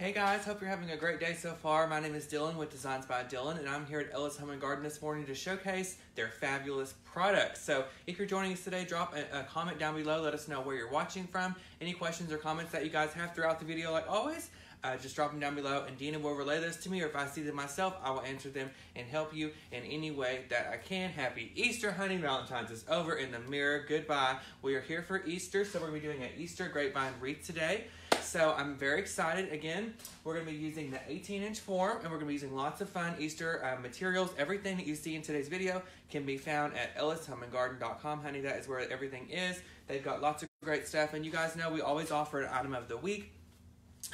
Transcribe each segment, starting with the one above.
Hey guys, hope you're having a great day so far. My name is Dylan with Designs by Dylan, and I'm here at Ellis Home & Garden this morning to showcase their fabulous products. So if you're joining us today, drop a comment down below. Let us know where you're watching from. Any questions or comments that you guys have throughout the video, like always, just drop them down below, and Dina will relay those to me, or if I see them myself, I will answer them and help you in any way that I can. Happy Easter, honey. Valentine's is over in the mirror. Goodbye. We are here for Easter, so we're going to be doing an Easter Grapevine wreath today. So I'm very excited. Again, we're going to be using the 18-inch form, and we're going to be using lots of fun Easter materials. Everything that you see in today's video can be found at ellishomeandgarden.com, honey. That is where everything is. They've got lots of great stuff, and you guys know we always offer an item of the week.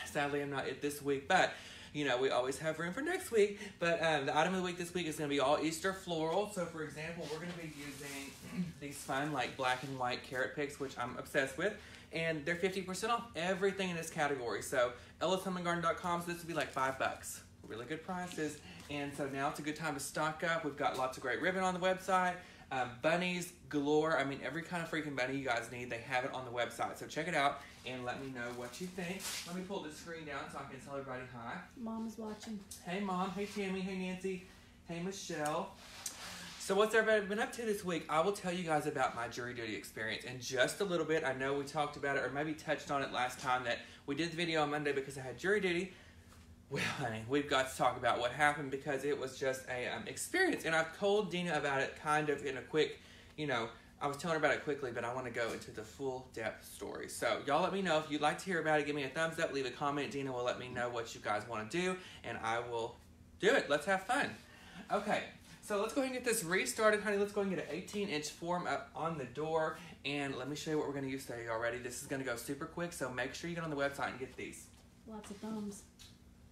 Sadly, I'm not it this week, but you know, we always have room for next week. But the item of the week this week is going to be all Easter floral. So for example, we're going to be using these fun like black and white carrot picks, which I'm obsessed with. And they're 50% off everything in this category. So ellishomeandgarden.com, so this would be like $5. Really good prices. And so now it's a good time to stock up. We've got lots of great ribbon on the website. Bunnies galore. I mean, every kind of freaking bunny you guys need, they have it on the website. So check it out and let me know what you think. Let me pull the screen down so I can tell everybody hi. Mom's watching. Hey, Mom. Hey, Tammy. Hey, Nancy. Hey, Michelle. So what's everybody been up to this week? I will tell you guys about my jury duty experience in just a little bit. I know we talked about it, or maybe touched on it last time, that we did the video on Monday because I had jury duty. Well, honey, we've got to talk about what happened because it was just a experience. And I've told Dina about it kind of in a quick, I was telling her about it quickly, but I want to go into the full depth story. So y'all let me know if you'd like to hear about it. Give me a thumbs up, leave a comment. Dina will let me know what you guys want to do, and I will do it. Let's have fun. Okay. So let's go ahead and get this wreath started, honey. Let's go ahead and get an 18-inch form up on the door. And let me show you what we're going to use today already. This is going to go super quick, so make sure you get on the website and get these. Lots of thumbs.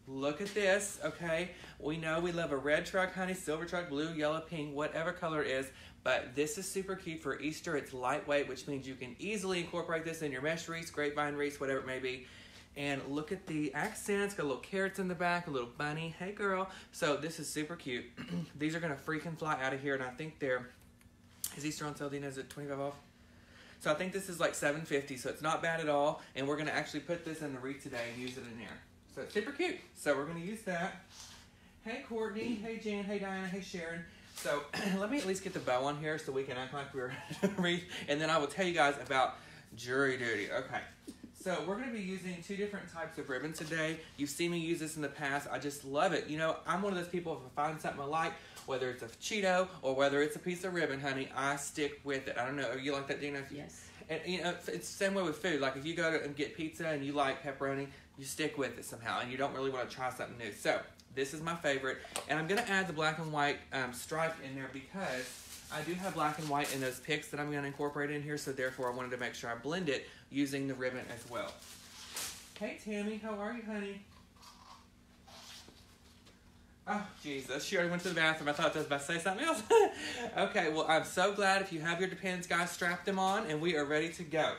Look at this, okay? We know we love a red truck, honey, silver truck, blue, yellow, pink, whatever color it is. But this is super cute for Easter. It's lightweight, which means you can easily incorporate this in your mesh wreaths, grapevine wreaths, whatever it may be. And look at the accents, got little carrots in the back, a little bunny. Hey, girl. So this is super cute. These are going to freaking fly out of here, and I think is Easter on sale, Dina? Is it 25 off? So I think this is like $7.50, so it's not bad at all. And we're going to actually put this in the wreath today and use it in there. So it's super cute. So we're going to use that. Hey, Courtney. Hey, Jan. Hey, Diana. Hey, Sharon. So let me at least get the bow on here so we can act like we're wreath, and then I will tell you guys about jury duty. Okay. So we're going to be using two different types of ribbon today. You've seen me use this in the past. I just love it. You know, I'm one of those people, if I find something I like, whether it's a Cheeto or whether it's a piece of ribbon, honey, I stick with it. I don't know. Are you like that, Dina? Yes. And, it's the same way with food. Like, if you go and get pizza and you like pepperoni, you stick with it somehow, and you don't really want to try something new. So this is my favorite. And I'm going to add the black and white stripe in there because I do have black and white in those picks that I'm going to incorporate in here, so therefore I wanted to make sure I blend it using the ribbon as well. Hey, Tammy, how are you, honey? Oh, Jesus, she already went to the bathroom. I thought I was about to say something else. Okay, well, I'm so glad. If you have your Depends, guys, strap them on, and we are ready to go.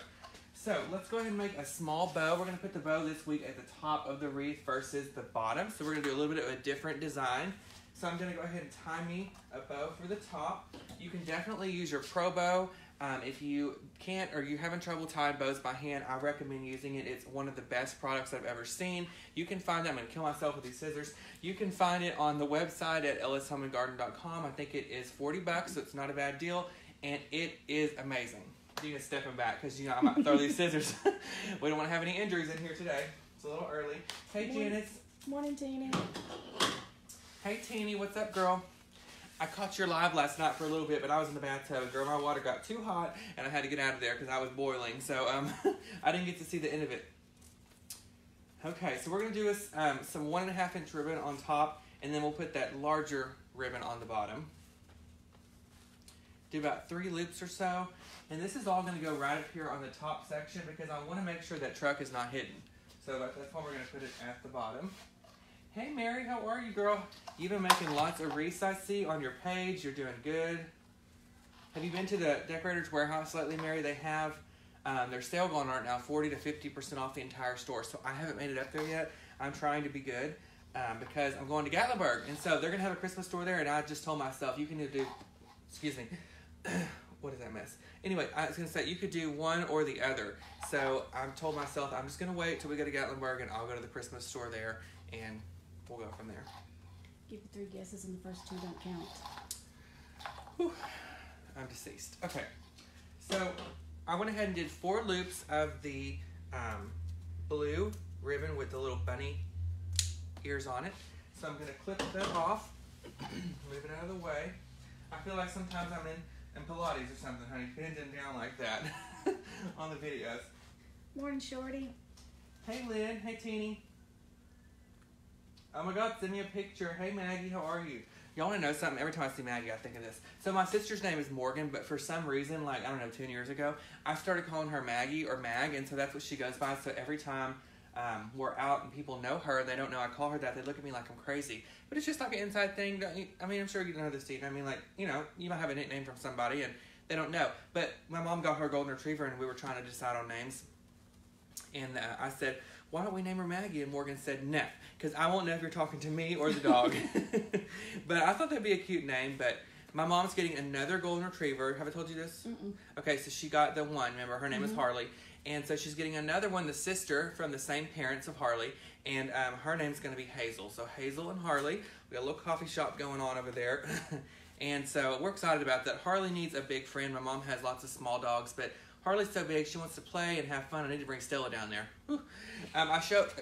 So let's go ahead and make a small bow. We're going to put the bow this week at the top of the wreath versus the bottom, so we're going to do a little bit of a different design. So I'm going to go ahead and tie me a bow for the top. You can definitely use your Pro Bow. If you can't or you're having trouble tying bows by hand, I recommend using it. It's one of the best products I've ever seen. You can find it. I'm going to kill myself with these scissors. You can find it on the website at ellishomeandgarden.com. I think it is $40, so it's not a bad deal. And it is amazing. You can step them back because, I might throw these scissors. We don't want to have any injuries in here today. It's a little early. Hey, Janice. Morning, Tina. Hey, Teeny, what's up, girl? I caught your live last night for a little bit, but I was in the bathtub. Girl, my water got too hot, and I had to get out of there because I was boiling. So I didn't get to see the end of it. Okay, so we're going to do some 1.5-inch ribbon on top, and then we'll put that larger ribbon on the bottom. Do about 3 loops or so. And this is all going to go right up here on the top section because I want to make sure that truck is not hidden. So that's why we're going to put it at the bottom. Hey, Mary, how are you, girl? You've been making lots of wreaths, I see, on your page. You're doing good. Have you been to the Decorator's Warehouse lately, Mary? They have their sale going on right now, 40 to 50% off the entire store. So I haven't made it up there yet. I'm trying to be good because I'm going to Gatlinburg. And so they're going to have a Christmas store there, and I just told myself, you can do, excuse me, what is that mess? Anyway, I was going to say, you could do one or the other. So I told myself, I'm just going to wait till we go to Gatlinburg, and I'll go to the Christmas store there, and we'll go from there. Give you 3 guesses and the first 2 don't count. Whew. I'm deceased. Okay. So I went ahead and did 4 loops of the blue ribbon with the little bunny ears on it. So I'm going to clip that off, move it out of the way. I feel like sometimes I'm in Pilates or something, honey, bending down like that on the videos. Morning, Shorty. Hey, Lynn. Hey, Teeny. Oh my God, send me a picture. Hey, Maggie, how are you? Y'all want to know something? Every time I see Maggie, I think of this. So my sister's name is Morgan, but for some reason, like, I don't know, 10 years ago, I started calling her Maggie or Mag, and so that's what she goes by. So every time we're out and people know her, they don't know I call her that, they look at me like I'm crazy. But it's just like an inside thing. I mean, I'm sure you know this, Steve. I mean, like, you know, you might have a nickname from somebody and they don't know. But my mom got her a golden retriever and we were trying to decide on names. And I said, why don't we name her Maggie? And Morgan said, no, because I won't know if you're talking to me or the dog. But I thought that'd be a cute name. But my mom's getting another golden retriever. Have I told you this? Mm-mm. Okay, so she got the one. Remember, her name is Harley. And so she's getting another one, the sister from the same parents of Harley. And her name's going to be Hazel. So Hazel and Harley. We got a little coffee shop going on over there. And so we're excited about that. Harley needs a big friend. My mom has lots of small dogs, but Harley's so big, she wants to play and have fun. I need to bring Stella down there.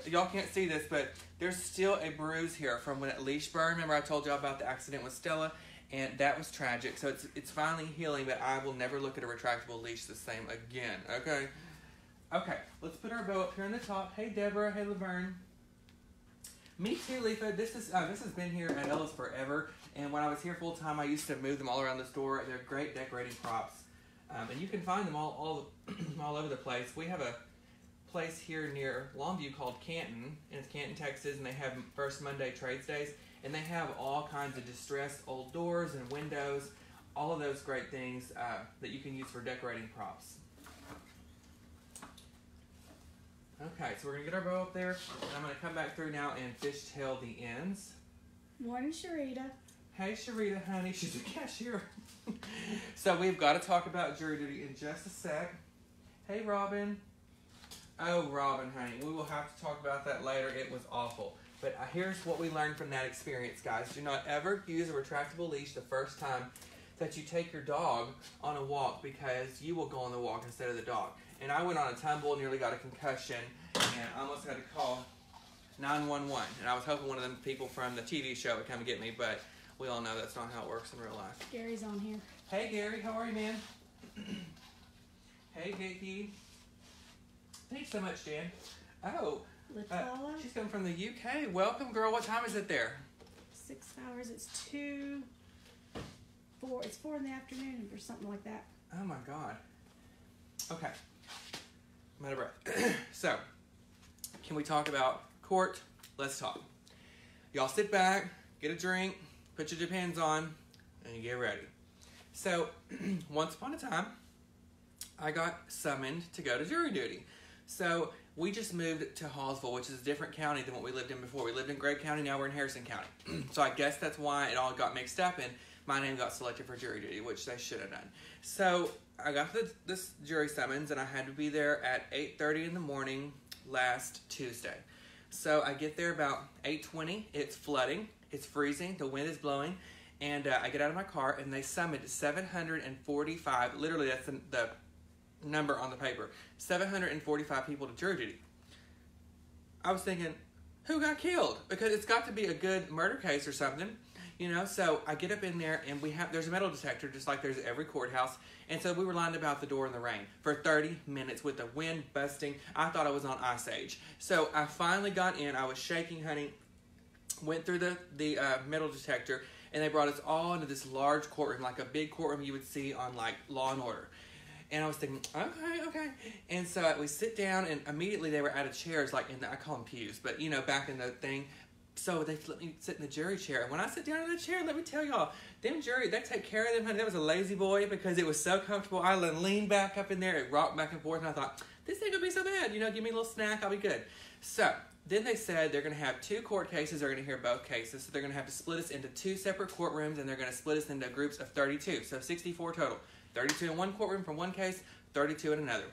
Y'all can't see this, but there's still a bruise here from when that leash burned. Remember I told y'all about the accident with Stella? And that was tragic. So it's finally healing, but I will never look at a retractable leash the same again, okay? Okay, let's put our bow up here on the top. Hey, Deborah. Hey, Laverne. Me too, Leafa. This has been here at Ella's forever. And when I was here full time, I used to move them all around the store. They're great decorating props. And you can find them all over the place. We have a place here near Longview called Canton, and it's Canton, Texas, and they have First Monday Trades Days, and they have all kinds of distressed old doors and windows, all of those great things that you can use for decorating props. Okay, so we're going to get our bow up there, and I'm going to come back through now and fishtail the ends. Morning, Sharita. Hey, Sharita, honey. She's a cashier. So we've got to talk about jury duty in just a sec. Hey, Robin. Oh, Robin, honey. We will have to talk about that later. It was awful. But here's what we learned from that experience, guys. Do not ever use a retractable leash the first time that you take your dog on a walk, because you will go on the walk instead of the dog. And I went on a tumble, nearly got a concussion, and I almost had to call 911. And I was hoping one of them people from the TV show would come and get me, but we all know that's not how it works in real life. Gary's on here. Hey, Gary. How are you, man? Hey, Vicky. Thanks so much, Jan. Oh, she's coming from the UK. Welcome, girl. What time is it there? 6 hours. It's 4. It's 4 in the afternoon or something like that. Oh, my God. Okay. I'm out of breath. So, can we talk about court? Let's talk. Y'all sit back, get a drink, put your Depends on, and you get ready. So, once upon a time, I got summoned to go to jury duty. So, we just moved to Hallsville, which is a different county than what we lived in before. We lived in Gray County, now we're in Harrison County. So, I guess that's why it all got mixed up, and my name got selected for jury duty, which they should have done. So, I got this jury summons, and I had to be there at 8:30 in the morning last Tuesday. So, I get there about 8:20. It's flooding. It's freezing. The wind is blowing. And I get out of my car, and they summoned 745. Literally, that's the number on the paper. 745 people to jury duty. I was thinking, who got killed? Because it's got to be a good murder case or something. You know, so I get up in there, and there's a metal detector, just like there's at every courthouse. And so we were lined about the door in the rain for 30 minutes with the wind busting. I thought I was on Ice Age. So I finally got in. I was shaking, honey. Went through the metal detector, and they brought us all into this large courtroom, like a big courtroom you would see on, like, Law and Order. And I was thinking, okay. And so we sit down, and immediately they were out of chairs, like I call them pews, but, you know, back in the thing. So they let me sit in the jury chair. And when I sit down in the chair, let me tell y'all, them jury, they take care of them, honey. That was a lazy boy because it was so comfortable. I leaned back up in there. It rocked back and forth. And I thought, this ain't going to be so bad. You know, give me a little snack. I'll be good. So then they said they're going to have 2 court cases. They're going to hear both cases. So they're going to have to split us into 2 separate courtrooms. And they're going to split us into groups of 32. So 64 total. 32 in one courtroom for one case, 32 in another.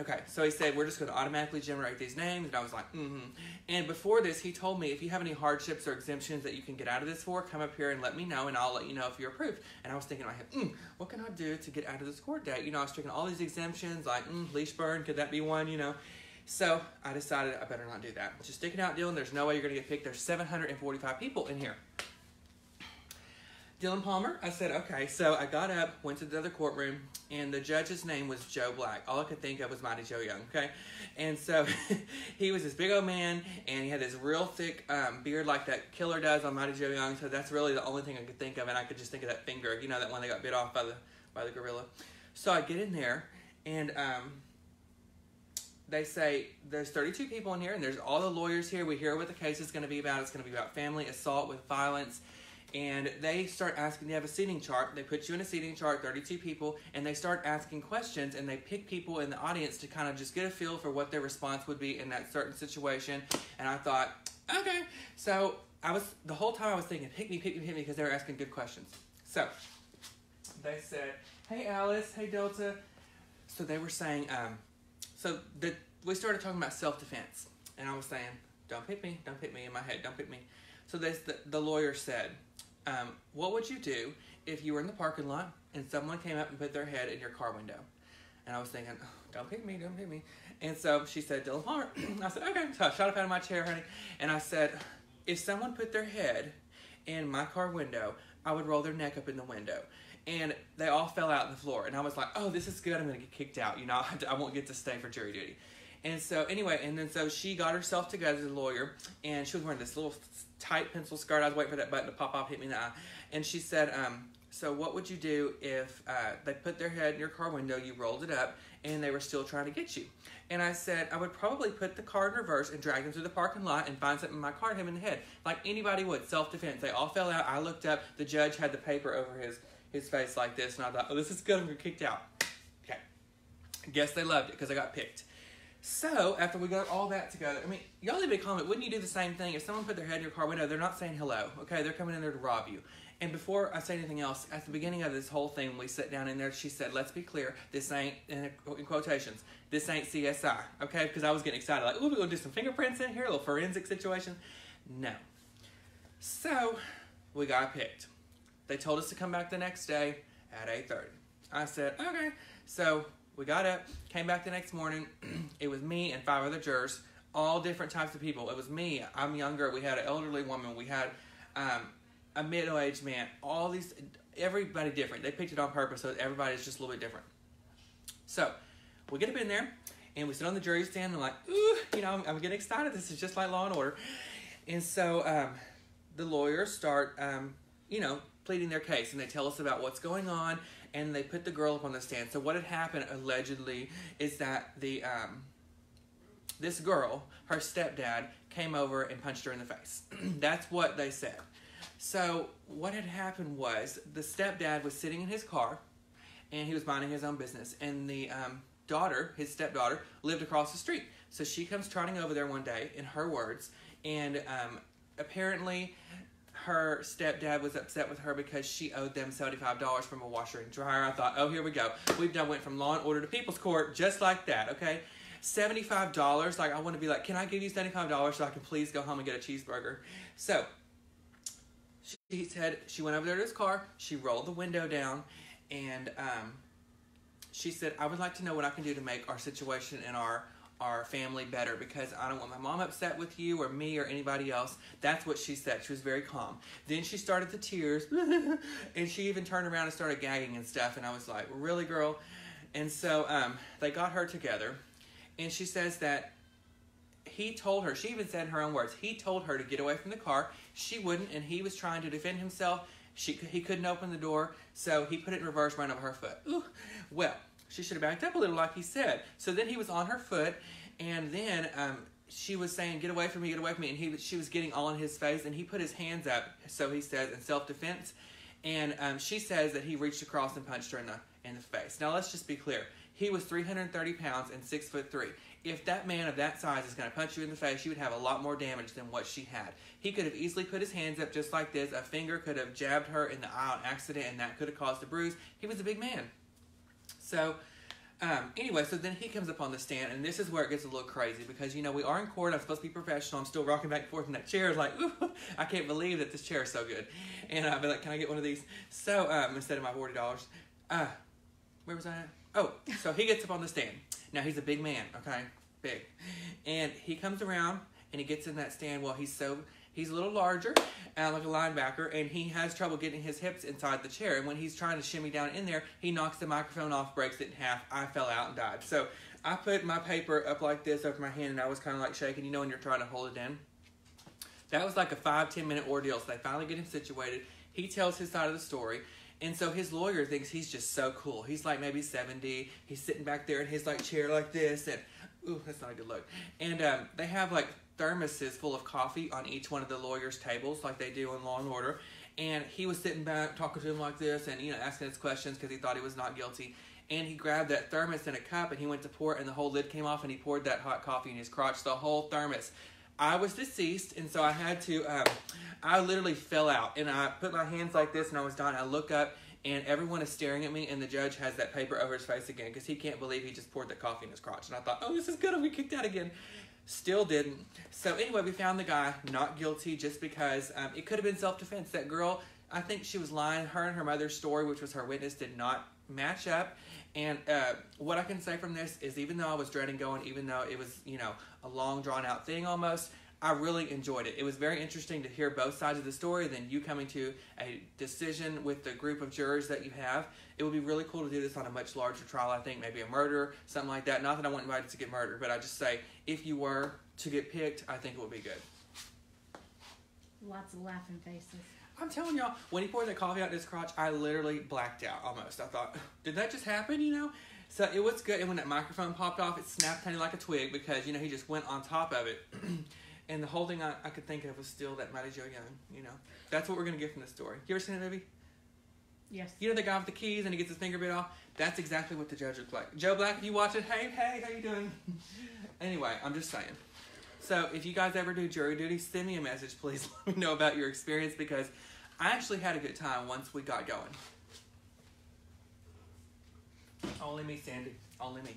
Okay, so he said, we're just going to automatically generate these names. And I was like, And before this, he told me, if you have any hardships or exemptions that you can get out of this for, come up here and let me know, and I'll let you know if you're approved. And I was thinking in my head, what can I do to get out of this court date? I was checking all these exemptions, like, leash burn, could that be one, So I decided I better not do that. Just stick it out, Dylan. There's no way you're going to get picked. There's 745 people in here. Dylan Palmer, I said, okay. So I got up, went to the other courtroom, and the judge's name was Joe Black. All I could think of was Mighty Joe Young, okay? And so he was this big old man, and he had this real thick beard like that killer does on Mighty Joe Young. So that's really the only thing I could think of, and I could just think of that finger, that one that got bit off by the gorilla. So I get in there, and they say, there's 32 people in here, and there's all the lawyers here. We hear what the case is going to be about. It's going to be about family assault with violence. And they start asking, they have a seating chart. They put you in a seating chart, 32 people, and they start asking questions, and they pick people in the audience to kind of just get a feel for what their response would be in that certain situation. And I thought, okay. So the whole time I was thinking, pick me, because they were asking good questions. So they said, hey, Alice, hey, Delta. So they were saying, we started talking about self-defense. And I was saying, don't pick me in my head, don't pick me. So the lawyer said, what would you do if you were in the parking lot and someone came up and put their head in your car window? And I was thinking, oh, don't pick me. And so she said, Dylan Palmer. I said, okay. So I shot up out of my chair, honey. And I said, if someone put their head in my car window, I would roll their neck up in the window. And they all fell out on the floor. And I was like, oh, this is good. I'm going to get kicked out. I won't get to stay for jury duty. And so anyway, so she got herself together as a lawyer, and she was wearing this little tight pencil skirt. I was waiting for that button to pop off, hit me in the eye. And she said, so what would you do if they put their head in your car window, you rolled it up, and they were still trying to get you? And I said, I would probably put the car in reverse and drag them through the parking lot and find something in my car and hit him in the head. Like anybody would, self-defense. They all fell out. I looked up. The judge had the paper over his face like this, and I thought, oh, this is good. I'm going to get kicked out. Okay. Guess they loved it because I got picked. So, after we got all that together, y'all leave a comment, wouldn't you do the same thing? If someone put their head in your car window, they're not saying hello, okay? They're coming in there to rob you. And before I say anything else, at the beginning of this whole thing, when we sat down in there, she said, let's be clear, this ain't, in quotations, this ain't CSI, okay? Because I was getting excited, like, ooh, we're going to do some fingerprints in here, a little forensic situation. No. So, we got picked. They told us to come back the next day at 8:30. I said, okay. So, we got up, came back the next morning. It was me and 5 other jurors, all different types of people. It was me. I'm younger. We had an elderly woman. We had a middle-aged man. Everybody different. They picked it on purpose, so everybody's just a little bit different. So we get up in there, and we sit on the jury stand, and like, ooh, I'm getting excited. This is just like Law and Order. And so the lawyers start, pleading their case, and they tell us about what's going on. And they put the girl up on the stand. So what had happened, allegedly, is that this girl, her stepdad, came over and punched her in the face. That's what they said. So what had happened was the stepdad was sitting in his car, and he was minding his own business. And the daughter, his stepdaughter, lived across the street. So she comes trotting over there one day, in her words, and apparently her stepdad was upset with her because she owed them $75 from a washer and dryer. I thought, oh, here we go. We've done went from Law and Order to People's Court just like that, okay? $75, like I want to be like, can I give you $75 so I can please go home and get a cheeseburger? So she said she went over there to his car, she rolled the window down, and she said, I would like to know what I can do to make our situation and our family better, because I don't want my mom upset with you or me or anybody else. That's what she said. She was very calm. Then she started the tears, and she even turned around and started gagging and stuff, and I was like, really, girl? And so they got her together, and she says that he told her, she even said in her own words, he told her to get away from the car. She wouldn't, and he was trying to defend himself. He couldn't open the door, so he put it in reverse right over her foot. Ooh. Well, she should have backed up a little like he said. So then he was on her foot, and then she was saying, get away from me, and she was getting all in his face, and he put his hands up, so he says, in self-defense, and she says that he reached across and punched her in the face. Now, let's just be clear. He was 330 pounds and 6'3". If that man of that size is going to punch you in the face, you would have a lot more damage than what she had. He could have easily put his hands up just like this. A finger could have jabbed her in the eye on accident, and that could have caused a bruise. He was a big man. So, anyway, so then he comes up on the stand, and this is where it gets a little crazy because, you know, we are in court. I'm supposed to be professional. I'm still rocking back and forth in that chair. It's like, ooh, I can't believe that this chair is so good. And I'd be like, can I get one of these? So, instead of my $40, where was I at? Oh, so he gets up on the stand. Now, he's a big man, okay? Big. And he comes around, and he gets in that stand. Well, he's a little larger, like a linebacker, and he has trouble getting his hips inside the chair. And when he's trying to shimmy down in there, he knocks the microphone off, breaks it in half. I fell out and died. So I put my paper up like this over my hand, and I was kind of like shaking, you know, when you're trying to hold it in. That was like a 5-10 minute ordeal. So they finally get him situated. He tells his side of the story. And so his lawyer thinks he's just so cool. He's like maybe 70. He's sitting back there in his like chair like this. And, ooh, that's not a good look. And they have like thermoses full of coffee on each one of the lawyers' tables like they do in Law and Order. And he was sitting back talking to him like this and, you know, asking his questions because he thought he was not guilty. And he grabbed that thermos in a cup and he went to pour it and the whole lid came off and he poured that hot coffee in his crotch, the whole thermos. I was deceased, and so I had to, I literally fell out. And I put my hands like this and I was dying. I look up and everyone is staring at me and the judge has that paper over his face again because he can't believe he just poured that coffee in his crotch. And I thought, oh, this is good. I'll be kicked out again. Still didn't. So anyway, we found the guy not guilty just because it could have been self-defense. That girl, I think she was lying. Her and her mother's story, which was her witness, did not match up. And what I can say from this is even though I was dreading going, even though it was, you know, a long drawn-out thing almost, I really enjoyed it. It was very interesting to hear both sides of the story, then you coming to a decision with the group of jurors that you have. It would be really cool to do this on a much larger trial, I think, maybe a murder, something like that. Not that I want anybody to get murdered, but I just say, if you were to get picked, I think it would be good. Lots of laughing faces. I'm telling y'all, when he poured that coffee out in his crotch, I literally blacked out almost. I thought, did that just happen, you know? So it was good, and when that microphone popped off, it snapped tiny like a twig because, you know, he just went on top of it. And the whole thing I could think of was still that Mighty Joe Young, you know. That's what we're going to get from this story. You ever seen that movie? Yes. You know the guy with the keys and he gets his finger bit off? That's exactly what the judge looked like. Joe Black, if you watch it, hey, how you doing? Anyway, I'm just saying. So if you guys ever do jury duty, send me a message, please. Let me know about your experience because I actually had a good time once we got going. Only me, Sandy. Only me.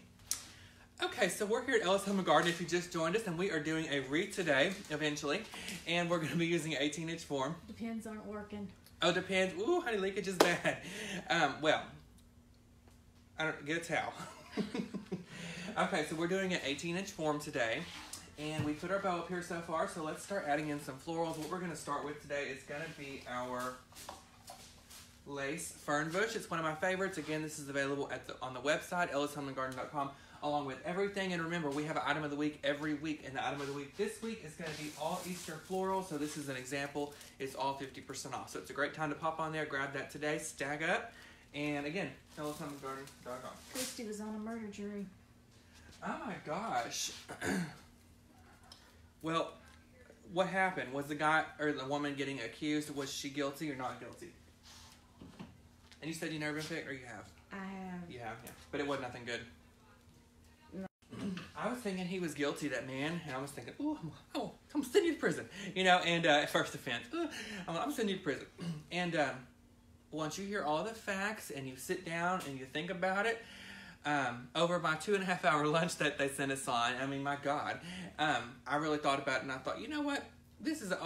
Okay, so we're here at Ellis Home & Garden if you just joined us, and we are doing a wreath today, eventually, and we're going to be using an 18-inch form. Depends aren't working. Oh, depends. Ooh, honey, leakage is bad. Well, I don't get a towel. Okay, so we're doing an 18-inch form today, and we put our bow up here so far, so let's start adding in some florals. What we're going to start with today is going to be our lace fern bush. It's one of my favorites. Again, this is available on the website, ellishomeandgarden.com. along with everything. And remember, we have an item of the week every week, and the item of the week this week is going to be all Easter floral. So this is an example. It's all 50% off. So it's a great time to pop on there, grab that today, stack up. And again, ellishomeandgarden.com. Christy was on a murder jury. Oh my gosh. Well, what happened? Was the guy or the woman getting accused, was she guilty or not guilty? And you said you never been picked, or you have? I have. You have, yeah. But it was nothing good. No. I was thinking he was guilty, that man, and I was thinking, I'm sending you to prison, you know, and first offense, I'm sending you to prison. And once you hear all the facts and you sit down and you think about it, over my 2.5-hour lunch that they sent us on, I mean, my God, I really thought about it, and I thought, you know what? This is an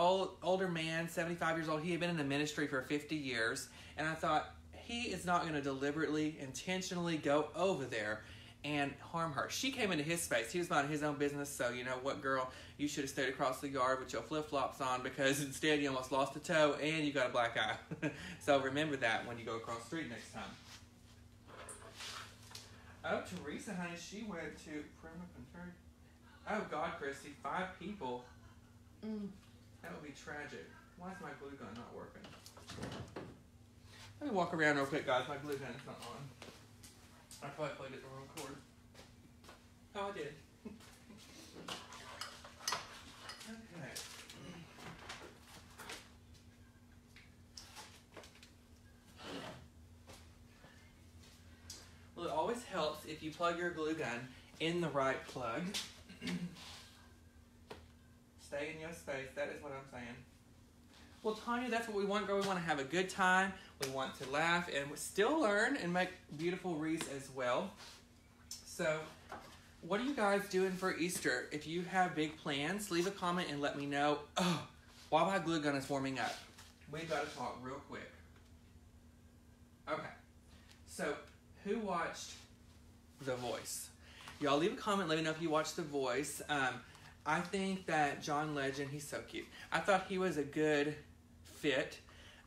older man, 75 years old. He had been in the ministry for 50 years, and I thought, he is not going to deliberately, intentionally go over there and harm her. She came into his space. He was minding his own business, so you know what, girl? You should have stayed across the yard with your flip-flops on because instead you almost lost a toe and you got a black eye. So remember that when you go across the street next time. Oh, Teresa, honey, she went to Oh, God, Christy, 5 people. That would be tragic. Why is my glue gun not working? Let me walk around real quick, guys. My glue gun is not on. I probably plugged it the wrong cord. Oh, I did. Okay. Well, it always helps if you plug your glue gun in the right plug. Stay in your space. That is what I'm saying. Well, Tanya, that's what we want, girl. We want to have a good time. We want to laugh and still learn and make beautiful wreaths as well. So, what are you guys doing for Easter? If you have big plans, leave a comment and let me know. Oh, while my glue gun is warming up, we've got to talk real quick. Okay. So, who watched The Voice? Y'all leave a comment, let me know if you watched The Voice. I think that John Legend, he's so cute. I thought he was a good fit.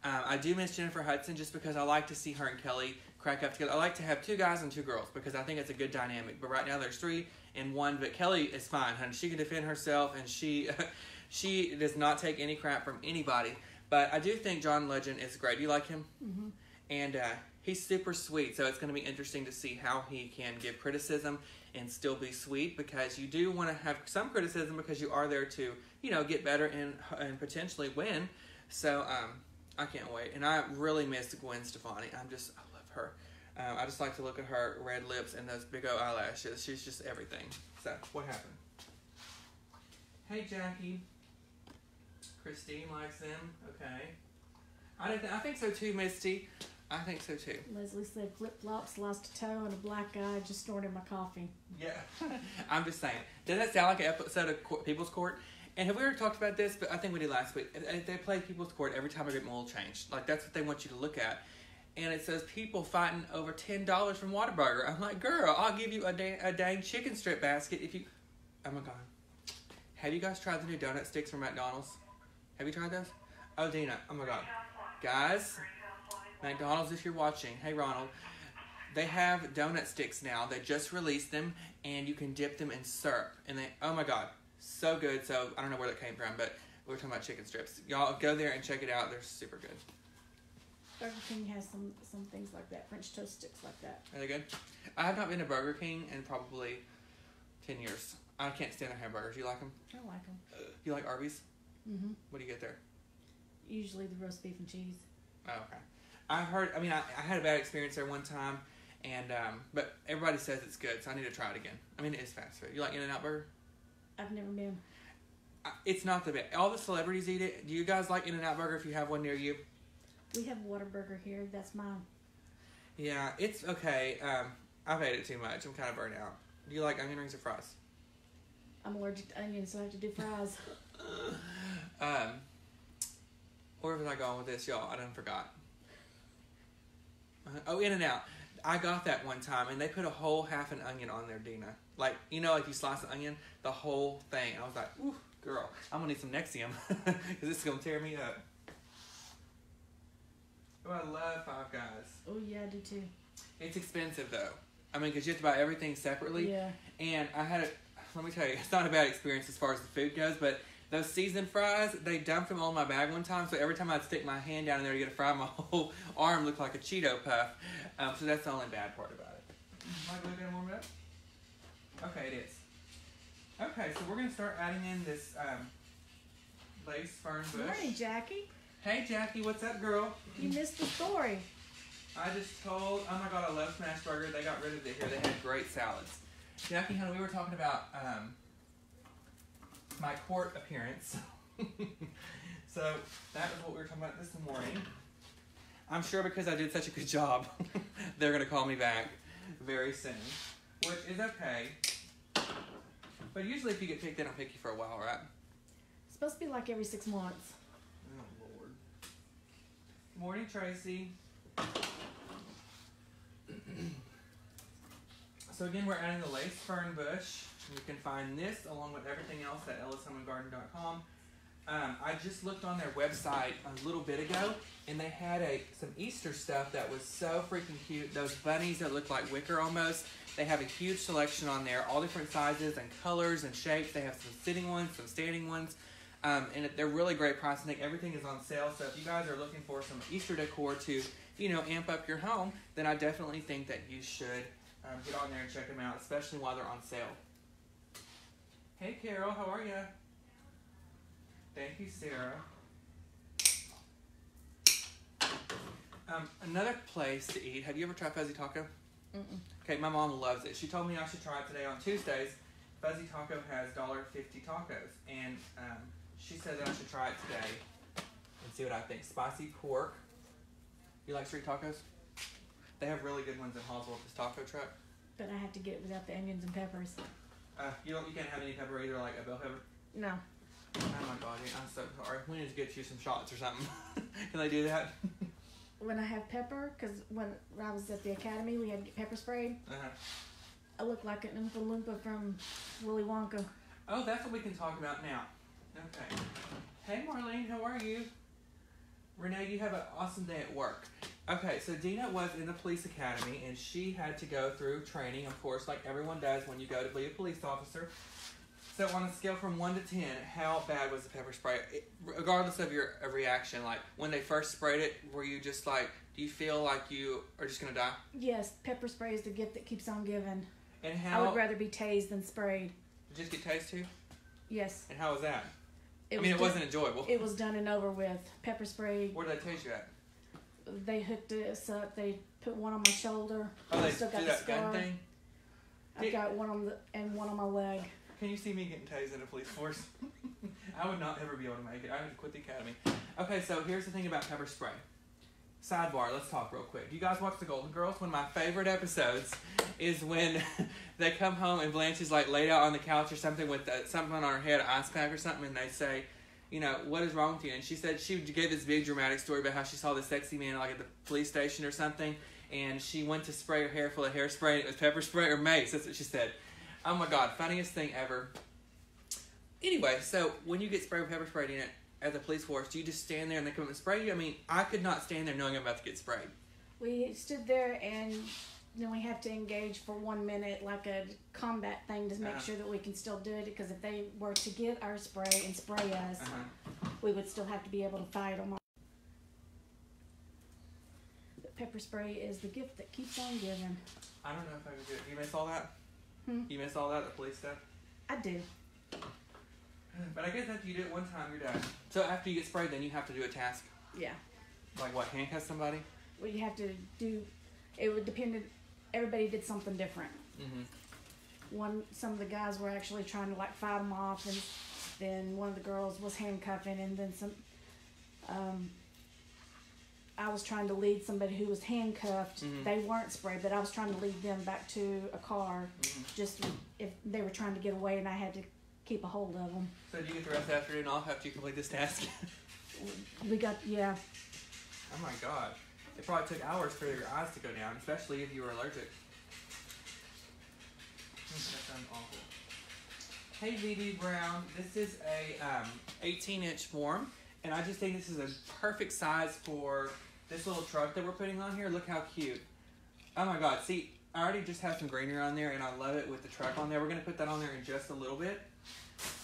I do miss Jennifer Hudson just because I like to see her and Kelly crack up together. I like to have 2 guys and 2 girls because I think it's a good dynamic. But right now there's 3 and 1. But Kelly is fine, honey. She can defend herself, and she does not take any crap from anybody. But I do think John Legend is great. Do you like him? Mm-hmm. And he's super sweet, so it's going to be interesting to see how he can give criticism and still be sweet, because you do want to have some criticism because you are there to, get better and potentially win. So I can't wait. And I really miss Gwen Stefani. I love her. I just like to look at her red lips and those big old eyelashes. She's just everything. So, what happened? Hey, Jackie. Christine likes them. Okay. I think so too, Misty. I think so too. Leslie said flip-flops, lost a toe, and a black guy just snorted my coffee. Yeah. I'm just saying. Doesn't that sound like an episode of People's Court? And have we already talked about this? But I think we did last week. They play People's Court every time I get my oil changed. Like, that's what they want you to look at. And it says people fighting over $10 from Whataburger. I'm like, girl, I'll give you a dang chicken strip basket if you... Oh my God. Have you guys tried the new donut sticks from McDonald's? Have you tried those? Oh, Dina. Oh my God. Guys, McDonald's, if you're watching, hey Ronald, they have donut sticks now. They just released them, and you can dip them in syrup. And oh my God, so good. So I don't know where that came from, but we were talking about chicken strips. Y'all go there and check it out. They're super good. Burger King has some things like that. French toast sticks like that. Are they good? I have not been to Burger King in probably 10 years. I can't stand their hamburgers. You like them? I like them. You like Arby's? Mm-hmm. What do you get there? Usually the roast beef and cheese. Oh, okay. I had a bad experience there one time, and but everybody says it's good, so I need to try it again. I mean, it is fast food. You like In-N-Out Burger? I've never been. It's not the best. All the celebrities eat it. Do you guys like In-N-Out Burger if you have one near you? We have Whataburger here. That's mine. Yeah, it's okay. I've ate it too much. I'm kind of burnt out. Do you like onion rings or fries? I'm allergic to onions, so I have to do fries. Where was I going with this, y'all? I done forgot. Oh, In-N-Out. I got that one time, and they put a whole half an onion on there, Dina. Like, like you slice an onion, the whole thing. I was like, ooh, girl, I'm going to need some Nexium, because this is going to tear me up. Oh, I love Five Guys. Oh, yeah, I do too. It's expensive, though. I mean, because you have to buy everything separately. Yeah. And let me tell you, it's not a bad experience as far as the food goes, but those seasoned fries, they dumped them all in my bag one time, so every time I'd stick my hand down in there to get a fry, my whole arm looked like a Cheeto puff. So that's the only bad part about it. Am I going to warm it up? Okay, it is. Okay, so we're going to start adding in this lace fern bush. Morning, Jackie. Hey, Jackie, what's up, girl? You missed the story. I just told, oh my God, I love Smash Burger. They got rid of it here. They had great salads. Jackie, honey, we were talking about my court appearance. So that was what we were talking about this morning. I'm sure because I did such a good job, they're going to call me back very soon, which is okay. But usually if you get picked, they don't pick you for a while, right? It's supposed to be like every 6 months. Oh, Lord. Morning, Tracy. So again, we're adding the lace fern bush. You can find this along with everything else at ellishomeandgarden.com. I just looked on their website a little bit ago, and they had some Easter stuff that was so freaking cute. Those bunnies that look like wicker almost. They have a huge selection on there, all different sizes and colors and shapes. They have some sitting ones, some standing ones, and they're really great price. I think everything is on sale. So if you guys are looking for some Easter decor to, amp up your home, then I definitely think that you should get on there and check them out, especially while they're on sale. Hey, Carol, how are you? Thank you, Sarah. Another place to eat. Have you ever tried Fuzzy Taco? Mm-mm. Okay, my mom loves it. She told me I should try it today on Tuesdays. Fuzzy Taco has $1.50 tacos, and she said that I should try it today. and see what I think. Spicy pork. You like street tacos? They have really good ones in Hallsville at this taco truck. But I have to get it without the onions and peppers. You can't have any pepper either, like a bell pepper? No. Oh my god, I'm so sorry. We need to get you some shots or something. Can they do that? When I have pepper, because when I was at the academy, we had to get pepper sprayed. Uh-huh. I look like an Oompa Loompa from Willy Wonka. Oh, that's what we can talk about now. Okay. Hey, Marlene, how are you? Renee, you have an awesome day at work. Okay, so Dina was in the police academy, and she had to go through training, of course, like everyone does when you go to be a police officer. So on a scale from 1 to 10, how bad was the pepper spray? Regardless of your reaction, like when they first sprayed it, were you just like, do you feel like you are just going to die? Yes, pepper spray is the gift that keeps on giving. And how? I would rather be tased than sprayed. Did you just get tased too? Yes. And how was that? It wasn't enjoyable. It was done and over with. Pepper spray. Where did they tase you at? They hooked us up. They put one on my shoulder. Oh, they still got do the that scar. gun thing? I've got one on one on my leg. Can you see me getting tased in a police force? I would not ever be able to make it. I would quit the academy. Okay, so here's the thing about pepper spray. Sidebar, let's talk real quick. Do you guys watch The Golden Girls? One of my favorite episodes is when they come home and Blanche is like laid out on the couch or something with something on her head, an ice pack or something, and they say, you know, what is wrong with you? And she said she gave this big dramatic story about how she saw this sexy man like at the police station or something, and she went to spray her hair full of hairspray, and it was pepper spray or mace. That's what she said. Oh my god, funniest thing ever. Anyway, so when you get sprayed with pepper spray in it at the police force, do you just stand there and they come up and spray you? I mean, I could not stand there knowing I'm about to get sprayed. We stood there and then we have to engage for 1 minute like a combat thing to make sure that we can still do it, because if they were to get our spray and spray us, we would still have to be able to fight them. But pepper spray is the gift that keeps on giving. I don't know if I could do it. You miss all that? You miss all that, the police stuff? I do. But I guess after you do it one time, you're done. So after you get sprayed, then you have to do a task? Yeah. Like what, handcuff somebody? Well, you have to do, it would depend, everybody did something different. Some of the guys were actually trying to like fight them off, and then one of the girls was handcuffing, and then I was trying to lead somebody who was handcuffed. They weren't sprayed, but I was trying to lead them back to a car, just if they were trying to get away, and I had to keep a hold of them. So do you get the rest of the afternoon off after you complete this task? We got, yeah. Oh my gosh. It probably took hours for your eyes to go down, especially if you were allergic. That sounds awful. Hey VD Brown, this is a 18-inch form, and I just think this is a perfect size for this little truck that we're putting on here. Look how cute. Oh my god, see, I already just have some greenery on there, and I love it with the truck on there. We're going to put that on there in just a little bit.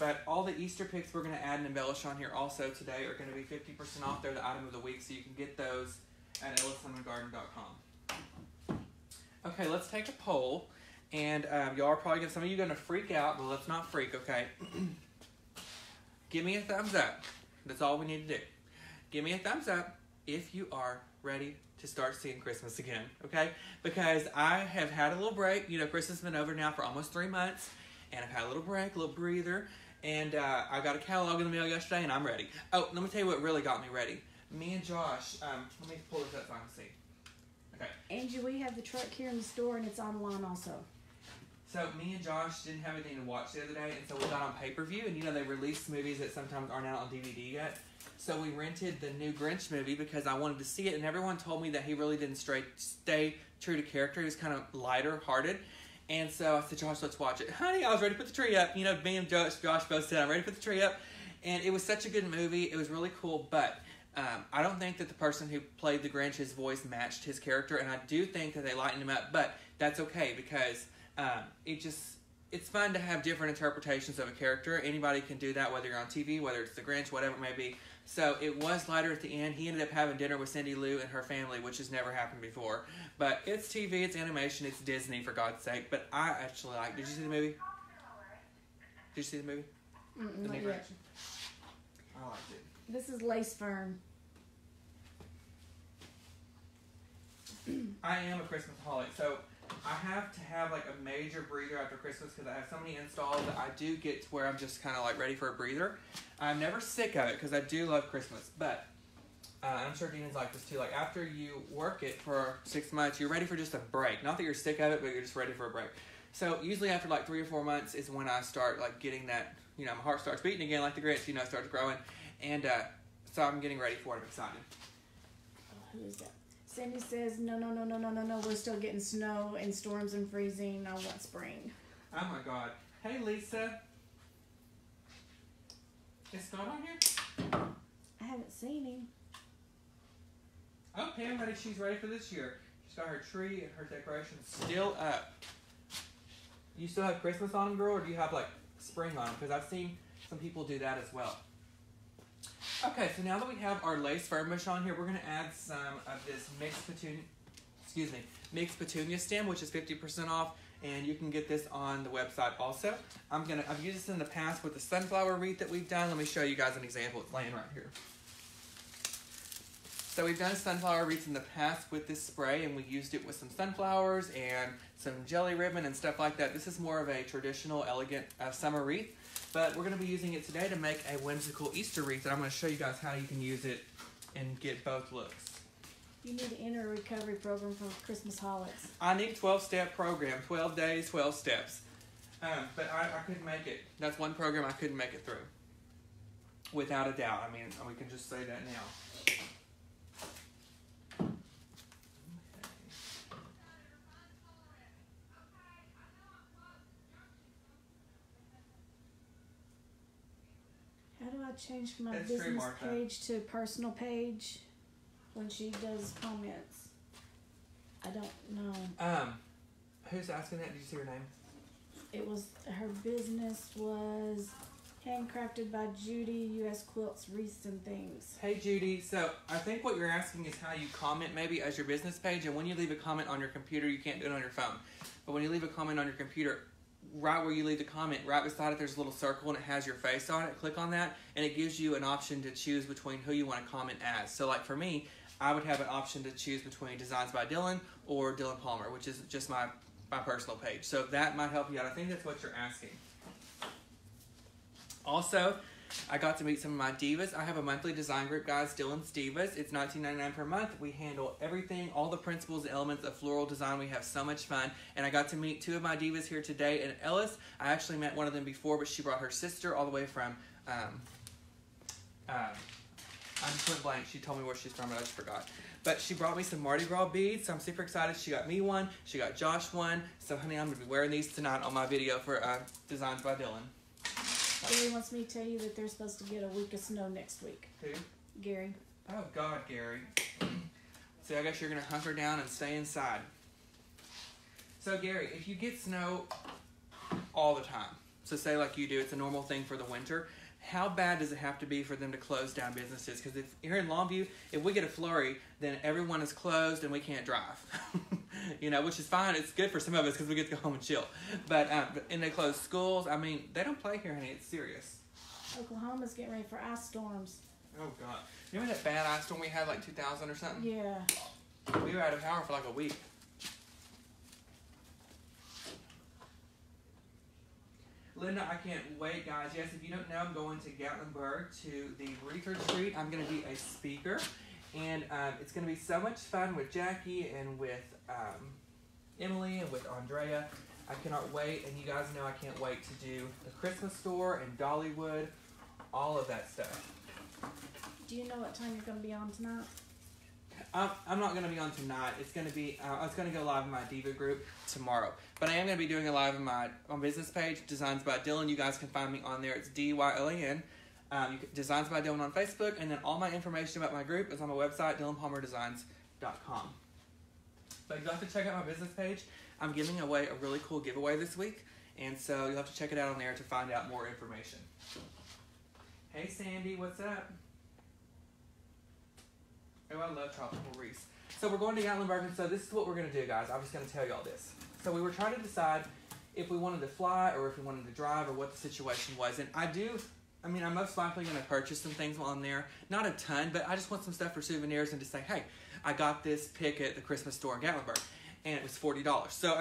But all the Easter picks we're going to add and embellish on here also today are going to be 50% off. They're the item of the week, so you can get those at ellishammongarden.com. Okay, let's take a poll. And y'all are probably some of you are going to freak out, but let's not freak, okay? Give me a thumbs up. That's all we need to do. Give me a thumbs up if you are ready to start seeing Christmas again, okay? Because I have had a little break. You know, Christmas has been over now for almost 3 months. And I've had a little break, a little breather. And I got a catalog in the mail yesterday, and I'm ready. Oh, let me tell you what really got me ready. Me and Josh, let me pull this up so I can see. Okay. Angie, we have the truck here in the store, and it's online also. So me and Josh didn't have anything to watch the other day, and so we got on pay-per-view. And you know, they release movies that sometimes aren't out on DVD yet. So we rented the new Grinch movie because I wanted to see it, and everyone told me that he really didn't stay true to character. He was kind of lighter-hearted. And so I said, Josh, let's watch it. Honey, I was ready to put the tree up. You know, me and Josh both said, I'm ready to put the tree up. And it was such a good movie. It was really cool. But I don't think that the person who played the Grinch, his voice matched his character. And I do think that they lightened him up. But that's okay because it's fun to have different interpretations of a character. Anybody can do that, whether you're on TV, whether it's the Grinch, whatever it may be. So it was lighter at the end. He ended up having dinner with Cindy Lou and her family, which has never happened before. But it's TV, it's animation, it's Disney, for God's sake. But I actually like. Did you see the movie? Did you see the movie? Not yet. I liked it. This is Lace Fern. I am a Christmas-aholic, so I have to have like a major breather after Christmas because I have so many installs that I do get to where I'm just kind of like ready for a breather. I'm never sick of it because I do love Christmas, but I'm sure Dina's like this too. Like after you work it for 6 months, you're ready for just a break. Not that you're sick of it, but you're just ready for a break. So usually after like 3 or 4 months is when I start like getting that, you know, my heart starts beating again like the grits, you know, starts growing. And so I'm getting ready for it. I'm excited. Oh, who is that? Sandy says, no, we're still getting snow and storms and freezing. I want spring. Oh my God. Hey Lisa. Is Scott on here? I haven't seen him. Oh, Pam, she's ready for this year. She's got her tree and her decorations still up. You still have Christmas on them, girl, or do you have like spring on them? Because I've seen some people do that as well. Okay, so now that we have our lace furbish on here, we're going to add some of this mixed petunia stem, which is 50% off, and you can get this on the website also. I've used this in the past with the sunflower wreath that we've done. Let me show you guys an example. It's laying right here. So we've done sunflower wreaths in the past with this spray, and we used it with some sunflowers and some jelly ribbon and stuff like that. This is more of a traditional, elegant summer wreath, but we're going to be using it today to make a whimsical Easter wreath, and I'm going to show you guys how you can use it and get both looks. You need to enter a recovery program for Christmas holidays. I need a 12-step program, 12 days, 12 steps. But I couldn't make it. That's one program I couldn't make it through. Without a doubt. I mean, we can just say that now. How do I change from my business page to personal page when she does comments? I don't know. Who's asking that? Did you see her name? It was, her business was Handcrafted by Judy, U.S. Quilts, Wreaths, and Things. Hey Judy, so I think what you're asking is how you comment maybe as your business page, and when you leave a comment on your computer, you can't do it on your phone. But when you leave a comment on your computer, right where you leave the comment, right beside it, there's a little circle and it has your face on it. Click on that, and it gives you an option to choose between who you want to comment as. So like for me, I would have an option to choose between Designs by Dylan or Dylan Palmer, which is just my personal page. So that might help you out. I think that's what you're asking. Also, I got to meet some of my divas. I have a monthly design group, guys, Dylan's Divas. It's $19.99 per month. We handle everything, all the principles, elements of floral design. We have so much fun. And I got to meet two of my divas here today in Ellis. I actually met one of them before, but she brought her sister all the way from, I just went blank. She told me where she's from, but I just forgot. But she brought me some Mardi Gras beads, so I'm super excited. She got me one. She got Josh one. So, honey, I'm going to be wearing these tonight on my video for Designs by Dylan. Gary wants me to tell you that they're supposed to get a week of snow next week. Who? Gary. Oh, God, Gary. So I guess you're going to hunker down and stay inside. So, Gary, if you get snow all the time, so say like you do, it's a normal thing for the winter, how bad does it have to be for them to close down businesses? Because if here in Longview, if we get a flurry, then everyone is closed and we can't drive. You know, which is fine. It's good for some of us because we get to go home and chill. But and they close schools. I mean, they don't play here, honey. It's serious. Oklahoma's getting ready for ice storms. Oh, God. You remember that bad ice storm we had like 2000 or something? Yeah. We were out of power for like a week. Linda, I can't wait, guys. Yes, if you don't know, I'm going to Gatlinburg to the Wreath Retreat. I'm going to be a speaker. And it's going to be so much fun with Jackie and with Emily and with Andrea. I cannot wait. And you guys know I can't wait to do the Christmas store and Dollywood, all of that stuff. Do you know what time you're going to be on tonight? I'm not going to be on tonight. It's going to be, I was going to go live in my Diva group tomorrow. But I am going to be doing a live in my business page, Designs by Dylan. You guys can find me on there. It's DYLAN. Designs by Dylan on Facebook, and then all my information about my group is on my website, DylanPalmerDesigns.com. But you'll have to check out my business page. I'm giving away a really cool giveaway this week, and so you'll have to check it out on there to find out more information. Hey, Sandy, what's up? Oh, I love tropical wreaths. So we're going to Gatlinburg, and so this is what we're going to do, guys. I'm just going to tell you all this. So we were trying to decide if we wanted to fly or if we wanted to drive or what the situation was, and I'm most likely going to purchase some things while I'm there. Not a ton, but I just want some stuff for souvenirs and to say, hey, I got this pick at the Christmas store in Gatlinburg, and it was $40. So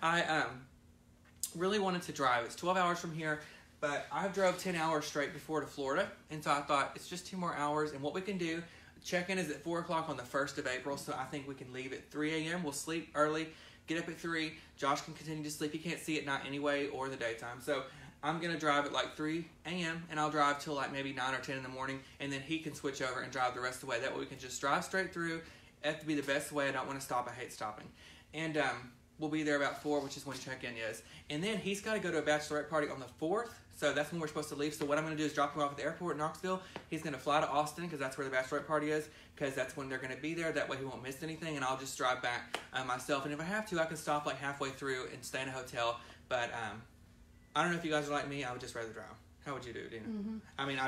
I really wanted to drive. It's 12 hours from here, but I drove 10 hours straight before to Florida, and so I thought it's just 2 more hours, and what we can do check-in is at 4 o'clock on the 1st of April, so I think we can leave at 3 a.m. We'll sleep early, get up at 3. Josh can continue to sleep. He can't see at night anyway or the daytime. So I'm going to drive at like 3 a.m. and I'll drive till like maybe 9 or 10 in the morning, and then he can switch over and drive the rest of the way. That way we can just drive straight through. It has to be the best way. I don't want to stop. I hate stopping. And we'll be there about 4, which is when check-in is. And then he's got to go to a bachelorette party on the 4th, so that's when we're supposed to leave. So what I'm going to do is drop him off at the airport in Knoxville. He's going to fly to Austin because that's where the bachelorette party is, because that's when they're going to be there. That way he won't miss anything, and I'll just drive back myself. And if I have to, I can stop like halfway through and stay in a hotel. But I don't know if you guys are like me. I would just rather drive. How would you do, Dina? Mm-hmm. I mean,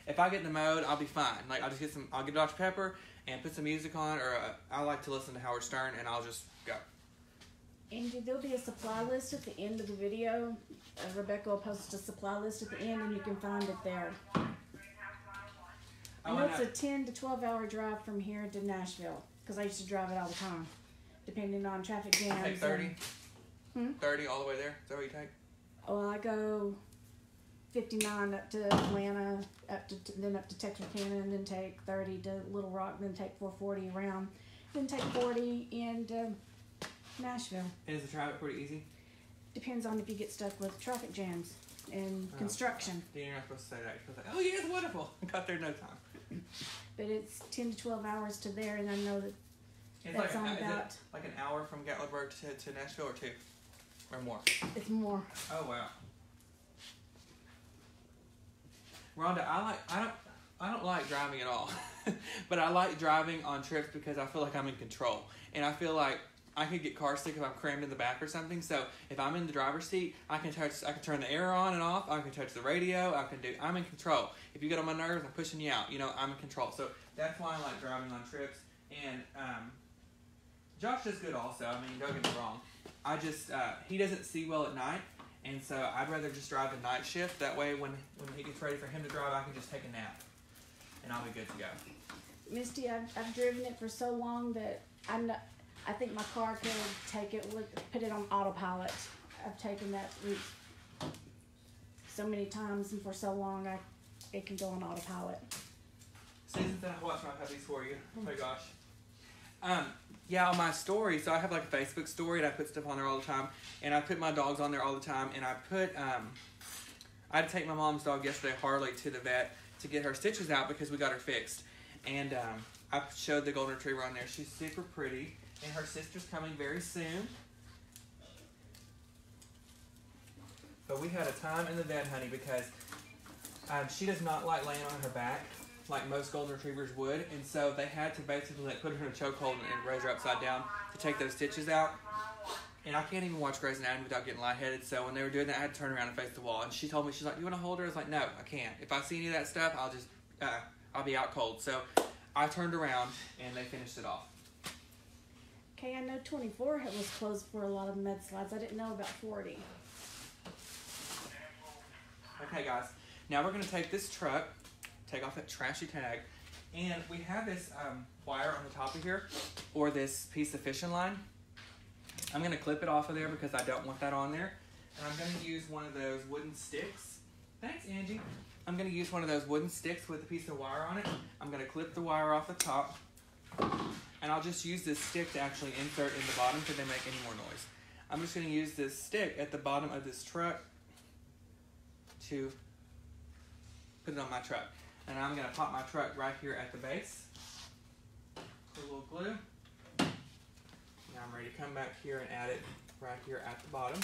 if I get in the mode, I'll be fine. Like I'll get Dr. Pepper and put some music on, or I like to listen to Howard Stern, and I'll just go. Angie, there'll be a supply list at the end of the video. Rebecca will post a supply list at the end, and you can find it there. I know it's a 10 to 12 hour drive from here to Nashville, because I used to drive it all the time, depending on traffic jams. You take 30? 30 all the way there? Is that what you take? Well, I go 59 up to Atlanta, then up to Texarkana, and then take 30 to Little Rock, then take 440 around, then take 40 into Nashville. And is the traffic pretty easy? Depends on if you get stuck with traffic jams and construction. You're not supposed to say that. You're supposed to say, oh yeah, it's wonderful. I got there in no time. But it's 10 to 12 hours to there, and I know that it's that's like, on is about... it like an hour from Gatlinburg to Nashville, or 2? Or more? It's more. Oh, wow. Rhonda, I don't like driving at all. But I like driving on trips because I feel like I'm in control. And I feel like I could get car sick if I'm crammed in the back or something. So if I'm in the driver's seat, I can turn the air on and off. I can touch the radio. I'm in control. If you get on my nerves, I'm pushing you out. I'm in control. So that's why I like driving on trips. And Josh does good also. I mean, don't get me wrong. He doesn't see well at night. And so I'd rather just drive the night shift. That way when he gets ready for him to drive, I can just take a nap. And I'll be good to go. Misty, I've driven it for so long that I think my car could take it, put it on autopilot. I've taken that route so many times and for so long, it can go on autopilot. Susan said I watch my puppies for you. Oh my gosh. Yeah, on my story, so I have like a Facebook story and I put stuff on there all the time, and I put my dogs on there all the time, and I had to take my mom's dog yesterday, Harley, to the vet to get her stitches out because we got her fixed, and I showed the golden retriever on there. She's super pretty, and her sister's coming very soon. But we had a time in the vet, honey, because she does not like laying on her back like most golden retrievers would, and so they had to basically put her in a chokehold and raise her upside down to take those stitches out. And I can't even watch Grey's Anatomy without getting lightheaded, so when they were doing that, I had to turn around and face the wall. And she told me, she's like, "Do you want to hold her?" I was like, "No, I can't. If I see any of that stuff, I'll be out cold." So I turned around and they finished it off. Okay, I know 24 was closed for a lot of mudslides. I didn't know about 40. Okay, guys. Now we're going to take this truck, take off that trashy tag, and we have this wire on the top of here, or this piece of fishing line. I'm going to clip it off of there because I don't want that on there. And I'm going to use one of those wooden sticks. Thanks, Angie. I'm going to use one of those wooden sticks with a piece of wire on it. I'm going to clip the wire off the top. And I'll just use this stick to actually insert in the bottom so they make any more noise. I'm just going to use this stick at the bottom of this truck to put it on my truck. And I'm going to pop my truck right here at the base. Put a little glue. Now I'm ready to come back here and add it right here at the bottom.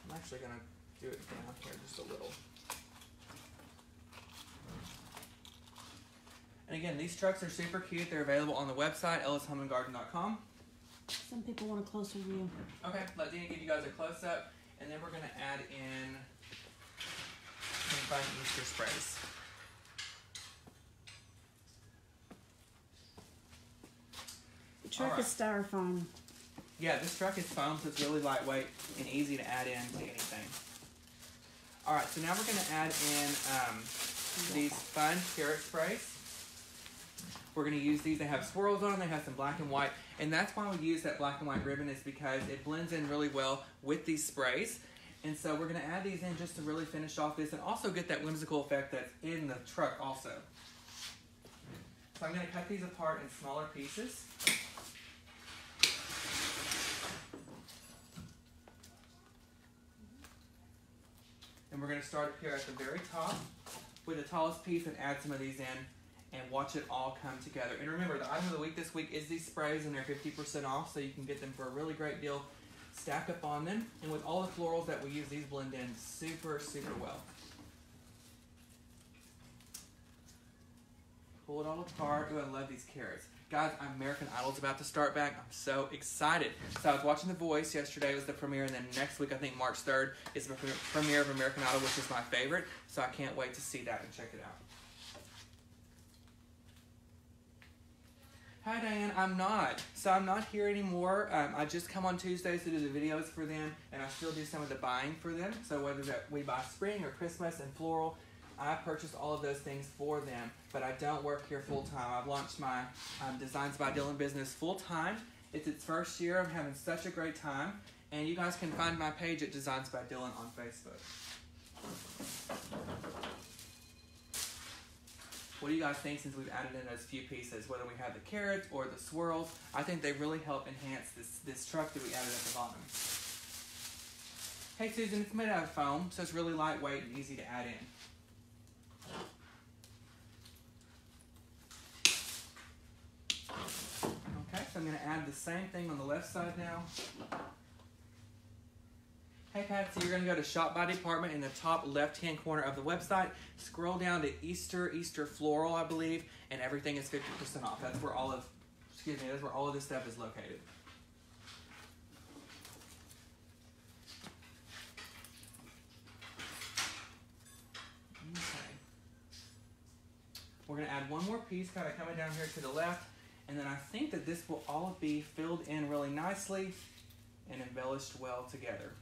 I'm actually going to do it down here just a little. And again, these trucks are super cute. They're available on the website, ellishomeandgarden.com. Some people want a closer view. Okay, let Dina give you guys a close-up, and then we're going to add in some fun Easter sprays. The truck is styrofoam. Yeah, this truck is foam, so it's really lightweight and easy to add in to anything. Alright, so now we're going to add in these fun carrot sprays. We're going to use these. They have swirls on them. They have some black and white. And that's why we use that black and white ribbon, is because it blends in really well with these sprays. And so we're going to add these in just to really finish off this and also get that whimsical effect that's in the truck also. So I'm going to cut these apart in smaller pieces. And we're going to start up here at the very top with the tallest piece and add some of these in and watch it all come together. And remember, the item of the week this week is these sprays, and they're 50% off, so you can get them for a really great deal. Stack up on them, and with all the florals that we use, these blend in super, super well. Pull it all apart. Ooh, I love these carrots. Guys, American Idol's about to start back. I'm so excited. So I was watching The Voice yesterday. It was the premiere, and then next week, I think March 3rd, is the premiere of American Idol, which is my favorite. So I can't wait to see that and check it out. Hi, Diane. I'm not here anymore. I just come on Tuesdays to do the videos for them, and I still do some of the buying for them. So whether that we buy spring or Christmas and floral, I purchase all of those things for them, but I don't work here full-time. I've launched my Designs by Dylan business full-time. It's its first year. I'm having such a great time, and you guys can find my page at Designs by Dylan on Facebook. What do you guys think since we've added in those few pieces, whether we have the carrots or the swirls? I think they really help enhance this truck that we added at the bottom. Hey, Susan, it's made out of foam, so it's really lightweight and easy to add in. Okay, so I'm going to add the same thing on the left side now. Hey Pat, so you're going to go to Shop by Department in the top left-hand corner of the website. Scroll down to Easter Floral, I believe, and everything is 50% off. That's where all of this stuff is located. Okay. We're going to add one more piece, kind of coming down here to the left, and then I think that this will all be filled in really nicely and embellished well together.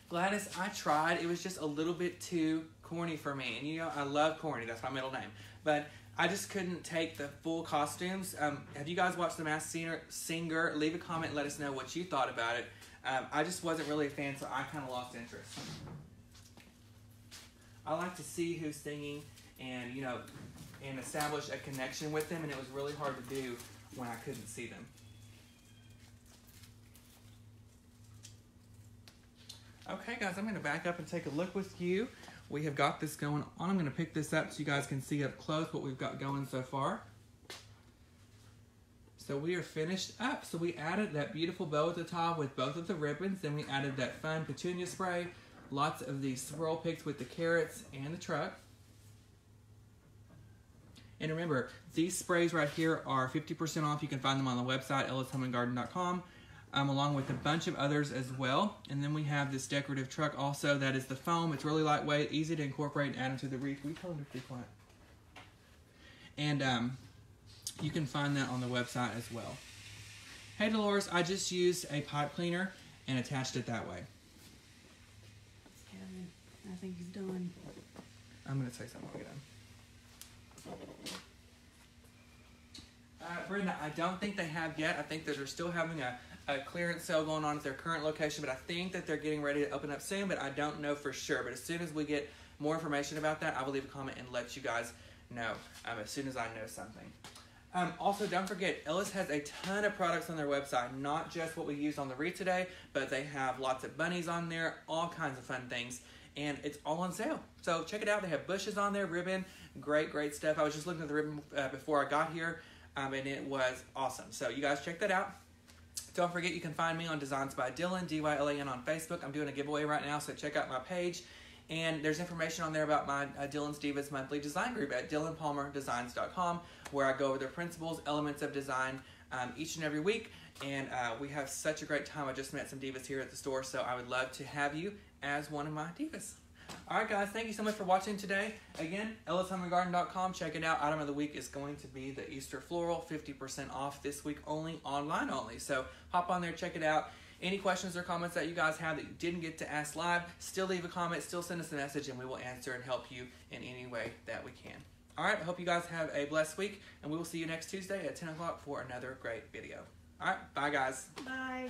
Gladys, I tried. It was just a little bit too corny for me. And you know, I love corny. That's my middle name. But I just couldn't take the full costumes. Have you guys watched The Masked Singer? Leave a comment and let us know what you thought about it. I just wasn't really a fan, so I kind of lost interest. I like to see who's singing and, you know, and establish a connection with them. And it was really hard to do when I couldn't see them. Okay, guys, I'm going to back up and take a look with you. We have got this going on. I'm going to pick this up so you guys can see up close what we've got going so far. So we are finished up. So we added that beautiful bow at the top with both of the ribbons. Then we added that fun petunia spray. Lots of these swirl picks with the carrots and the truck. And remember, these sprays right here are 50% off. You can find them on the website, ellishomeandgarden.com. Along with a bunch of others as well. And then we have this decorative truck also that is the foam. It's really lightweight, easy to incorporate and add into the wreath. We tell them to be quiet. And you can find that on the website as well. Hey Dolores, I just used a pipe cleaner and attached it that way. Kevin, I think he's done. I'm going to say something when we get done. Brenda, I don't think they have yet. I think that they're still having a clearance sale going on at their current location, but I think that they're getting ready to open up soon, but I don't know for sure. But as soon as we get more information about that, I will leave a comment and let you guys know as soon as I know something. Also, don't forget, Ellis has a ton of products on their website, not just what we used on the wreath today, but they have lots of bunnies on there, all kinds of fun things, and it's all on sale. So check it out. They have bushes on there, ribbon, great, great stuff. I was just looking at the ribbon before I got here, and it was awesome. So you guys check that out. Don't forget, you can find me on Designs by Dylan, D-Y-L-A-N on Facebook. I'm doing a giveaway right now, so check out my page. And there's information on there about my Dylan's Divas monthly design group at dylanpalmerdesigns.com, where I go over the principles, elements of design each and every week. And we have such a great time. I just met some divas here at the store, so I would love to have you as one of my divas. All right, guys, thank you so much for watching today. Again, ellishomeandgarden.com. Check it out. Item of the week is going to be the Easter Floral, 50% off this week only, online only. So hop on there, check it out. Any questions or comments that you guys have that you didn't get to ask live, still leave a comment, still send us a message, and we will answer and help you in any way that we can. All right, I hope you guys have a blessed week, and we will see you next Tuesday at 10 o'clock for another great video. All right, bye, guys. Bye.